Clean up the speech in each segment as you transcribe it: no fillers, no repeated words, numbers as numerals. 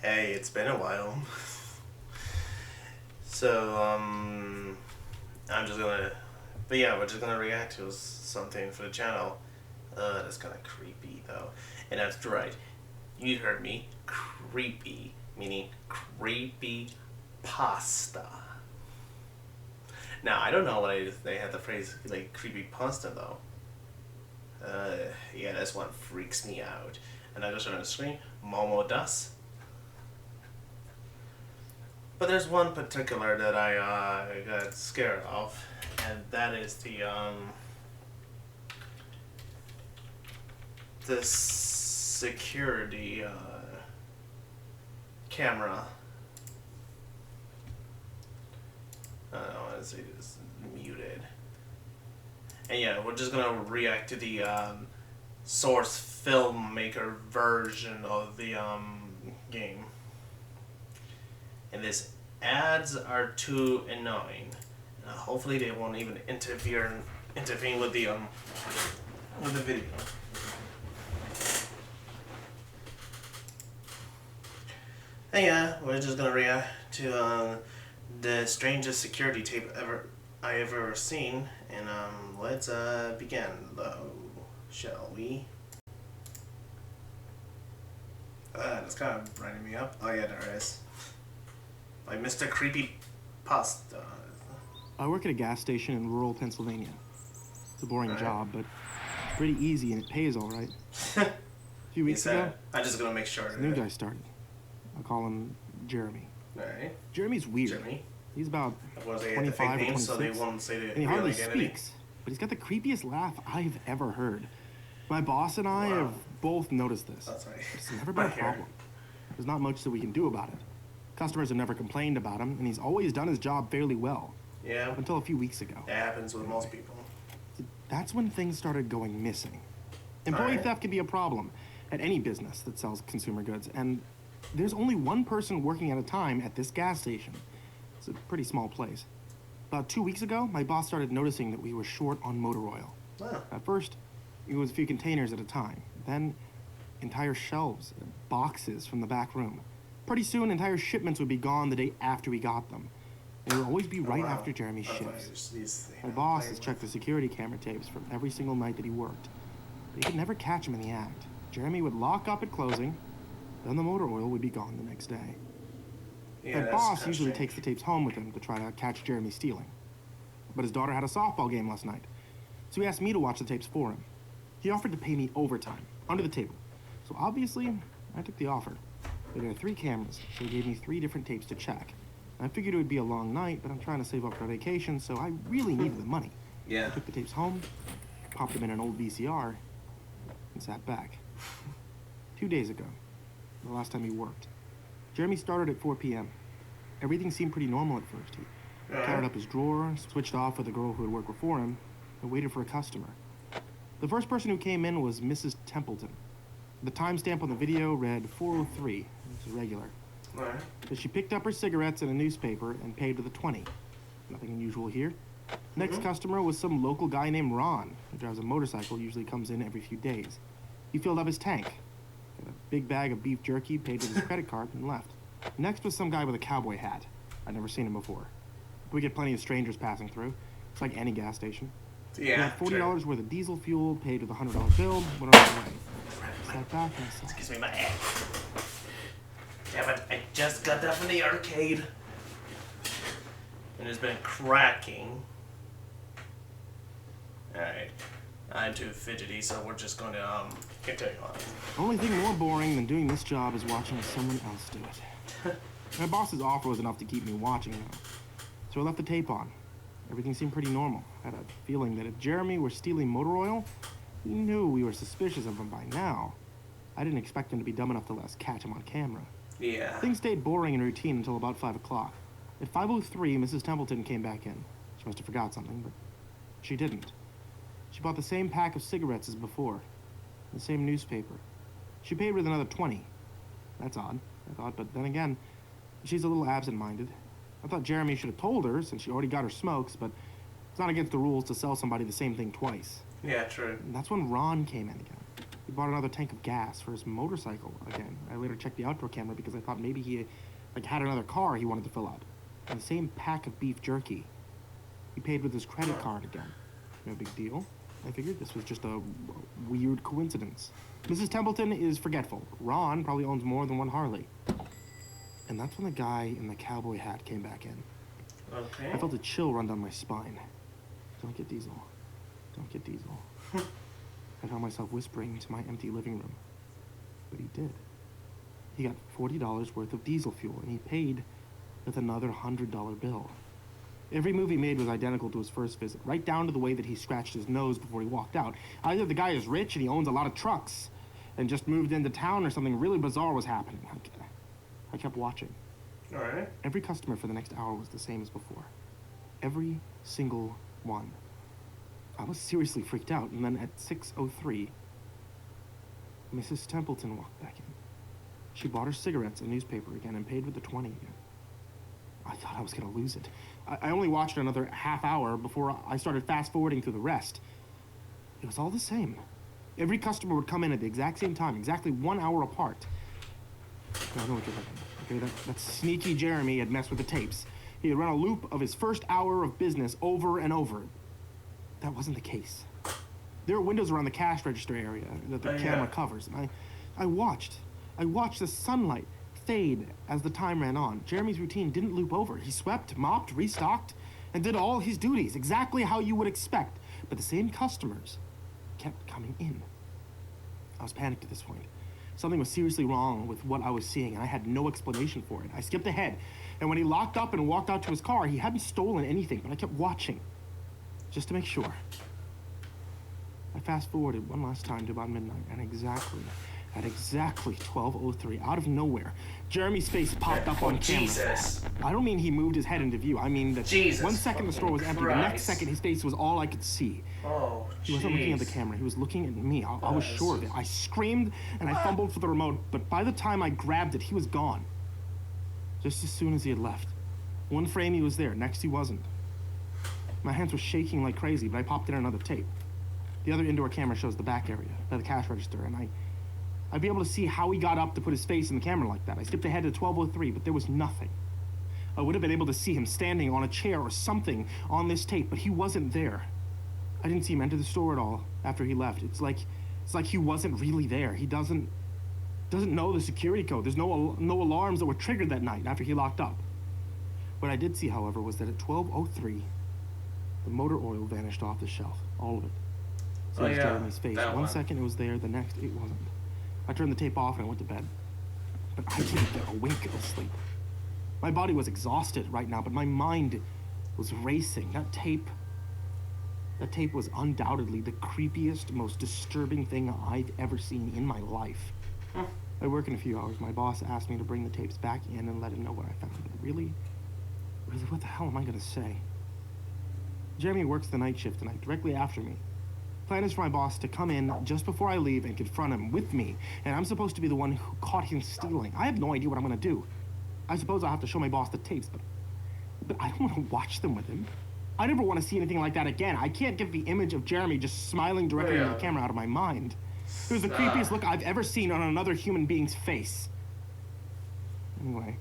Hey, it's been a while. So, I'm just gonna, but yeah, we're just gonna react to something for the channel. That's kind of creepy though. And that's right, you heard me, creepy, meaning creepy pasta. Now, I don't know why they had the phrase like creepy pasta though. Yeah, that's what freaks me out. And I just on the screen, Momo does. But there's one particular that I got scared of, and that is the security camera. I don't know, let's see, it's muted. And yeah, we're just gonna react to the source filmmaker version of the game. And these ads are too annoying. Hopefully they won't even intervene with the video. And yeah, we're just gonna react to the strangest security tape I ever seen. And let's begin though, shall we? That's kind of brightening me up. Oh yeah, there it is. By Mr. Creepypasta. I work at a gas station in rural Pennsylvania. It's a boring job, but it's pretty easy and it pays all right. A few weeks ago, I'm just gonna make sure. a new guy started. I'll call him Jeremy. Alright. Jeremy's weird. Jeremy. He's about Was they 25 or 26, so they won't say the and he real hardly identity? speaks. But he's got the creepiest laugh I've ever heard. My boss and I have both noticed this. That's right. It's never been a problem. There's not much that we can do about it. Customers have never complained about him, and he's always done his job fairly well. Yeah. Up until a few weeks ago. That happens with most people. That's when things started going missing. Employee theft can be a problem at any business that sells consumer goods, and there's only one person working at a time at this gas station. It's a pretty small place. About 2 weeks ago, my boss started noticing that we were short on motor oil. Wow. At first, it was a few containers at a time. Then, entire shelves, boxes from the back room. Pretty soon, entire shipments would be gone the day after we got them. It would always be right after Jeremy's shifts. My boss has checked the security camera tapes from every single night that he worked. But he could never catch him in the act. Jeremy would lock up at closing, then the motor oil would be gone the next day. Yeah, My boss usually takes the tapes home with him to try to catch Jeremy stealing. But his daughter had a softball game last night, so he asked me to watch the tapes for him. He offered to pay me overtime, under the table. So obviously, I took the offer. There are 3 cameras, so he gave me 3 different tapes to check. I figured it would be a long night, but I'm trying to save up for vacation, so I really needed the money. Yeah. I took the tapes home, popped them in an old VCR, and sat back. 2 days ago, the last time he worked. Jeremy started at 4 p.m. Everything seemed pretty normal at first. He counted up his drawer, switched off with the girl who had worked before him, and waited for a customer. The first person who came in was Mrs. Templeton. The timestamp on the video read 4:03, which is regular. Alright. So she picked up her cigarettes and a newspaper and paid with a 20. Nothing unusual here. Next customer was some local guy named Ron, who drives a motorcycle, usually comes in every few days. He filled up his tank, got a big bag of beef jerky, paid with his credit card, and left. Next was some guy with a cowboy hat. I'd never seen him before. We get plenty of strangers passing through. It's like any gas station. Yeah. We had $40 worth of diesel fuel, paid with a $100 bill, went on our way. Sat back and saw. Excuse me, my ass. Damn it, I just got that from the arcade. And it's been cracking. Alright. I'm too fidgety, so we're just going to continue on. The only thing more boring than doing this job is watching someone else do it. My boss's offer was enough to keep me watching, though. So I left the tape on. Everything seemed pretty normal. I had a feeling that if Jeremy were stealing motor oil, he knew we were suspicious of him by now. I didn't expect him to be dumb enough to let us catch him on camera. Yeah. Things stayed boring and routine until about 5 o'clock. At 5:03, Mrs. Templeton came back in. She must have forgot something, but she didn't. She bought the same pack of cigarettes as before, the same newspaper. She paid with another 20. That's odd, I thought, but then again, she's a little absent-minded. I thought Jeremy should have told her, since she already got her smokes, but it's not against the rules to sell somebody the same thing twice. Yeah, true. And that's when Ron came in again. He bought another tank of gas for his motorcycle again. I later checked the outdoor camera because I thought maybe he had another car he wanted to fill up. And the same pack of beef jerky. He paid with his credit card again. No big deal. I figured this was just a weird coincidence. Mrs. Templeton is forgetful. Ron probably owns more than one Harley. And that's when the guy in the cowboy hat came back in. Okay. I felt a chill run down my spine. Don't get Diesel. Don't get Diesel. I found myself whispering to my empty living room. But he did. He got $40 worth of diesel fuel, and he paid with another $100 bill. Every move he made was identical to his first visit, right down to the way that he scratched his nose before he walked out. Either the guy is rich and he owns a lot of trucks and just moved into town, or something really bizarre was happening. I kept watching. All right. Every customer for the next hour was the same as before. Every single one. I was seriously freaked out, and then at 6:03, Mrs. Templeton walked back in. She bought her cigarettes and newspaper again and paid with the 20 again. I thought I was gonna lose it. I only watched another half hour before I started fast-forwarding through the rest. It was all the same. Every customer would come in at the exact same time, exactly 1 hour apart. I know what you're thinking. Okay, that sneaky Jeremy had messed with the tapes. He had run a loop of his first hour of business over and over. That wasn't the case. There are windows around the cash register area that the camera covers, and I watched the sunlight fade as the time ran on. Jeremy's routine didn't loop over. He swept, mopped, restocked, and did all his duties exactly how you would expect. But the same customers kept coming in. I was panicked at this point. Something was seriously wrong with what I was seeing, and I had no explanation for it. I skipped ahead, and when he locked up and walked out to his car, he hadn't stolen anything, but I kept watching, just to make sure. I fast-forwarded one last time to about midnight, and at exactly 12:03, out of nowhere, Jeremy's face popped up on camera. Jesus. I don't mean he moved his head into view. I mean that Jesus 1 second the store was empty, the next second his face was all I could see. Oh, He wasn't looking at the camera. He was looking at me. I was sure of it. I screamed and I fumbled for the remote, but by the time I grabbed it, he was gone. Just as soon as he had left. One frame he was there, next he wasn't. My hands were shaking like crazy, but I popped in another tape. The other indoor camera shows the back area, by the cash register, and I'd be able to see how he got up to put his face in the camera like that. I skipped ahead to 12:03, but there was nothing. I would have been able to see him standing on a chair or something on this tape, but he wasn't there. I didn't see him enter the store at all after he left. It's like he wasn't really there. He doesn't know the security code. There's no alarms that were triggered that night after he locked up. What I did see, however, was that at 12:03, the motor oil vanished off the shelf, all of it. So it was Jeremy's face. One second it was there, the next it wasn't. I turned the tape off and I went to bed. But I didn't get a wink of sleep. My body was exhausted right now, but my mind was racing. That tape was undoubtedly the creepiest, most disturbing thing I've ever seen in my life. I work in a few hours. My boss asked me to bring the tapes back in and let him know what I found. But really, what the hell am I gonna say? Jeremy works the night shift tonight, directly after me. Plan is for my boss to come in just before I leave and confront him with me, and I'm supposed to be the one who caught him stealing. I have no idea what I'm gonna do. I suppose I'll have to show my boss the tapes, but I don't want to watch them with him. I never want to see anything like that again. I can't get the image of Jeremy just smiling directly into the camera out of my mind. It was the creepiest look I've ever seen on another human being's face. Anyway,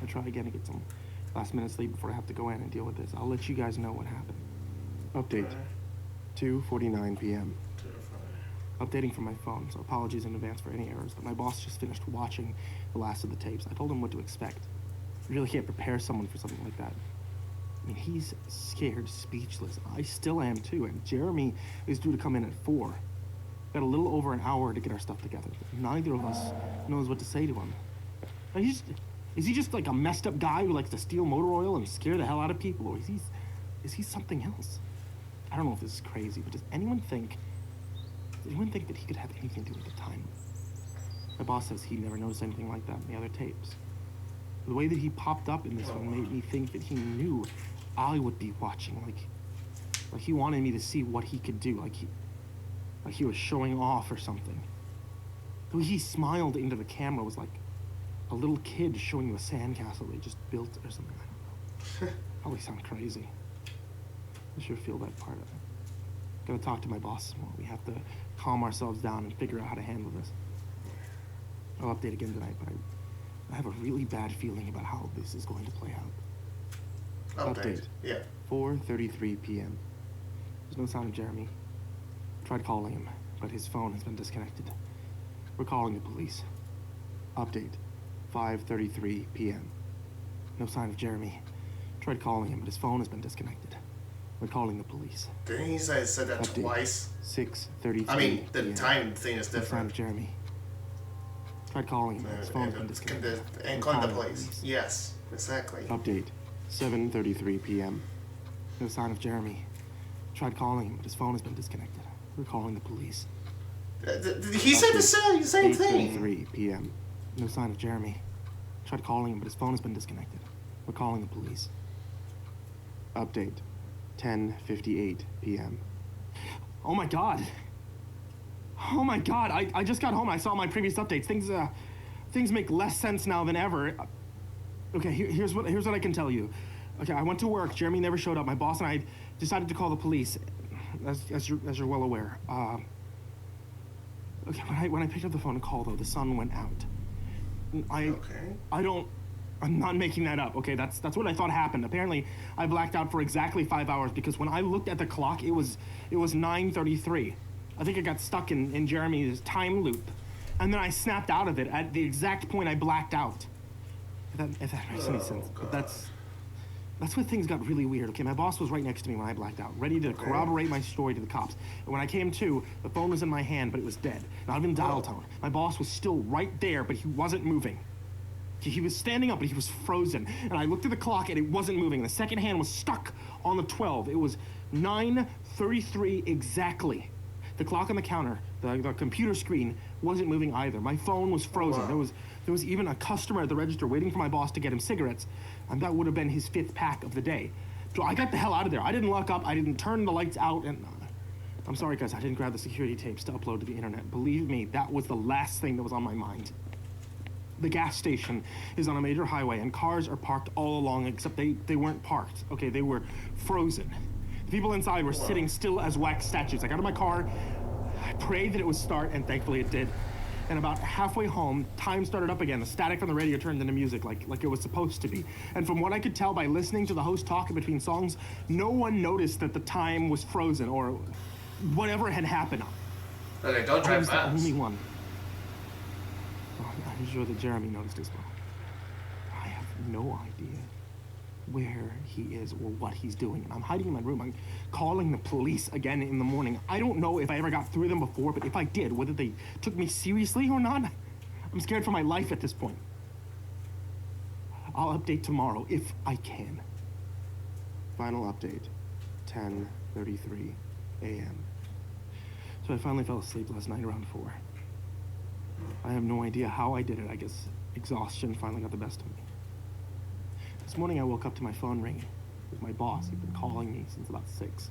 I try again to get some last-minute sleep before I have to go in and deal with this. I'll let you guys know what happened. Update, 2:49 p.m. Updating from my phone, so apologies in advance for any errors, but my boss just finished watching the last of the tapes. I told him what to expect. You really can't prepare someone for something like that. I mean, he's scared, speechless. I still am too, and Jeremy is due to come in at 4. Got a little over an hour to get our stuff together. Neither of us knows what to say to him. Is he just like a messed up guy who likes to steal motor oil and scare the hell out of people, or is he something else? I don't know if this is crazy, but does anyone think that he could have anything to do with the time? My boss says he never noticed anything like that in the other tapes. The way that he popped up in this one made me think that he knew I would be watching, like he wanted me to see what he could do, like he was showing off or something. The way he smiled into the camera was like a little kid showing you a sandcastle they just built or something. I don't know. Probably sound crazy. I sure feel that part of it. Gotta talk to my boss more. We have to calm ourselves down and figure out how to handle this. I'll update again tonight, but I have a really bad feeling about how this is going to play out. Update. Yeah. 4:33 p.m. There's no sign of Jeremy. Tried calling him, but his phone has been disconnected. We're calling the police. Update. 5:33 p.m. No sign of Jeremy. Tried calling him, but his phone has been disconnected. We're calling the police. Didn't he say said that Update. twice? 6:33. I mean, the p.m. time thing is No sign different. of Jeremy. Tried calling him, but his phone has been disconnected. And We're calling the calling police. Yes, exactly. Update. 7:33 p.m. No sign of Jeremy. Tried calling him, but his phone has been disconnected. We're calling the police. He said the same thing. 8:33 p.m. No sign of Jeremy. Tried calling him, but his phone has been disconnected. We're calling the police. Update. 10:58 p.m. Oh my god. Oh my god. I just got home. I saw my previous updates. Things make less sense now than ever. Okay, here's what I can tell you. Okay, I went to work. Jeremy never showed up. My boss and I decided to call the police, as you're well aware. Okay, when I picked up the phone and called, though, the sun went out. I'm not making that up. Okay, that's what I thought happened. Apparently, I blacked out for exactly 5 hours because when I looked at the clock, it was 9:33. I think I got stuck in Jeremy's time loop, and then I snapped out of it at the exact point I blacked out. If that makes any sense. But that's where things got really weird. Okay, my boss was right next to me when I blacked out, ready to corroborate my story to the cops. And when I came to, the phone was in my hand, but it was dead. Not even dial tone. My boss was still right there, but he wasn't moving. He was standing up, but he was frozen. And I looked at the clock, and it wasn't moving. The second hand was stuck on the 12. It was 9:33 exactly. The clock on the counter, the computer screen, wasn't moving either. My phone was frozen. Wow. There was even a customer at the register waiting for my boss to get him cigarettes, and that would have been his 5th pack of the day. So I got the hell out of there. I didn't lock up. I didn't turn the lights out, and I'm sorry, guys. I didn't grab the security tapes to upload to the internet. Believe me, that was the last thing that was on my mind. The gas station is on a major highway, and cars are parked all along, except they weren't parked. Okay, they were frozen. The people inside were sitting still as wax statues. I got in my car, I prayed that it would start, and thankfully it did. And about halfway home, time started up again. The static from the radio turned into music like it was supposed to be. And from what I could tell by listening to the host talk in between songs, no one noticed that the time was frozen or whatever had happened. Okay, don't drive fast. I was the only one. I'm sure that Jeremy noticed as well. I have no idea where he is or what he's doing. And I'm hiding in my room. I'm calling the police again in the morning. I don't know if I ever got through them before, but if I did, whether they took me seriously or not, I'm scared for my life at this point. I'll update tomorrow if I can. Final update, 10:33 a.m. So I finally fell asleep last night around 4. I have no idea how I did it. I guess exhaustion finally got the best of me. This morning I woke up to my phone ringing. It was my boss. He'd been calling me since about 6.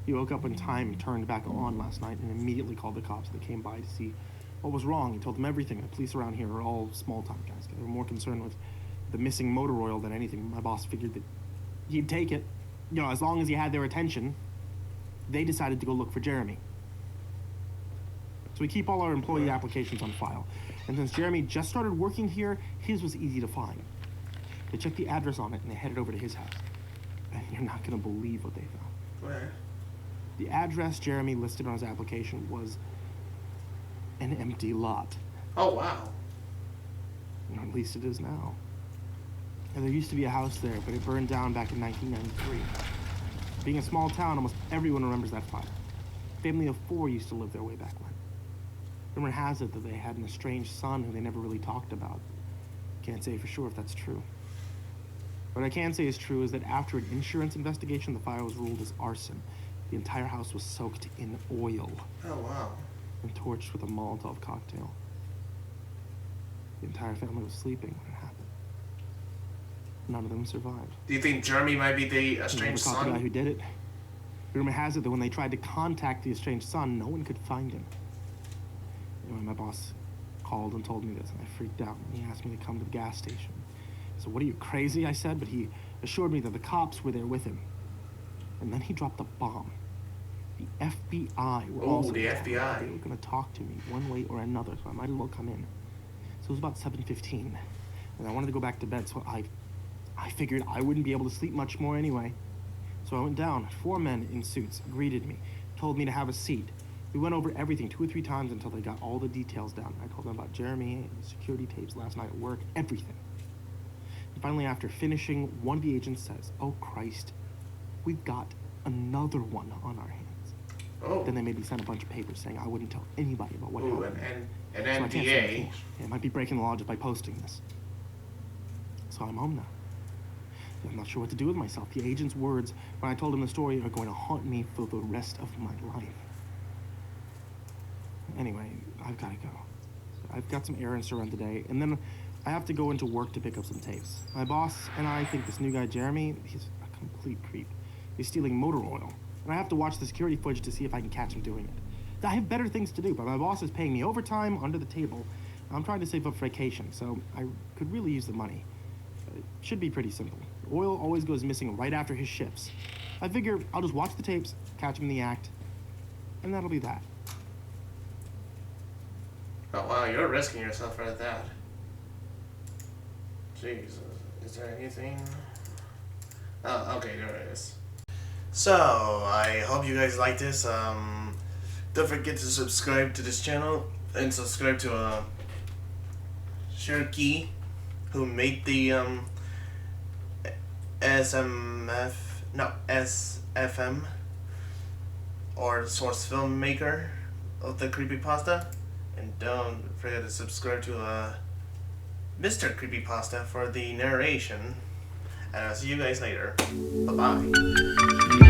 He woke up when time turned back on last night and immediately called the cops. They came by to see what was wrong. He told them everything. The police around here are all small-time guys. They were more concerned with the missing motor oil than anything. My boss figured that he'd take it. You know, as long as he had their attention, they decided to go look for Jeremy. So we keep all our employee applications on file. And since Jeremy just started working here, his was easy to find. They checked the address on it and they headed over to his house. And you're not gonna believe what they found. Where? The address Jeremy listed on his application was an empty lot. Oh, wow. Or at least it is now. And there used to be a house there, but it burned down back in 1993. Being a small town, almost everyone remembers that fire. A family of 4 used to live there way back when. Rumor has it that they had an estranged son who they never really talked about. Can't say for sure if that's true. What I can say is true is that after an insurance investigation, the fire was ruled as arson. The entire house was soaked in oil Oh, wow. and torched with a Molotov cocktail. The entire family was sleeping when it happened. None of them survived. Do you think Jeremy might be the They never estranged caught the guy son? who did it. Rumor has it that when they tried to contact the estranged son, no one could find him. Anyway, my boss called and told me this, and I freaked out. He asked me to come to the gas station. So, what are you, crazy? I said, but he assured me that the cops were there with him. And then he dropped a bomb. The FBI were Oh, also the in town. FBI. They were going to talk to me one way or another, so I might as well come in. So it was about 7:15, and I wanted to go back to bed, so I figured I wouldn't be able to sleep much more anyway. So I went down. 4 men in suits greeted me, told me to have a seat. We went over everything 2 or 3 times until they got all the details down. I told them about Jeremy, security tapes last night at work, everything. And finally, after finishing, one of the agents says, "Oh, Christ, we've got another one on our hands." Oh. Then they made me sign a bunch of papers saying I wouldn't tell anybody about what happened. An So I can't say NDA. anything. I might be breaking the law just by posting this. So I'm home now. I'm not sure what to do with myself. The agent's words when I told him the story are going to haunt me for the rest of my life. Anyway, I've got to go. I've got some errands to run today, and then I have to go into work to pick up some tapes. My boss and I think this new guy, Jeremy, he's a complete creep. He's stealing motor oil, and I have to watch the security footage to see if I can catch him doing it. I have better things to do, but my boss is paying me overtime under the table. I'm trying to save up for vacation, so I could really use the money. It should be pretty simple. Oil always goes missing right after his shifts. I figure I'll just watch the tapes, catch him in the act, and that'll be that. Oh wow, you're risking yourself for that. Jeez, is there anything? Oh, okay, there it is. So, I hope you guys like this. Don't forget to subscribe to this channel and subscribe to Shirky, who made the SFM or source filmmaker of the Creepypasta. And don't forget to subscribe to Mr. Creepypasta for the narration. And I'll see you guys later. Bye-bye.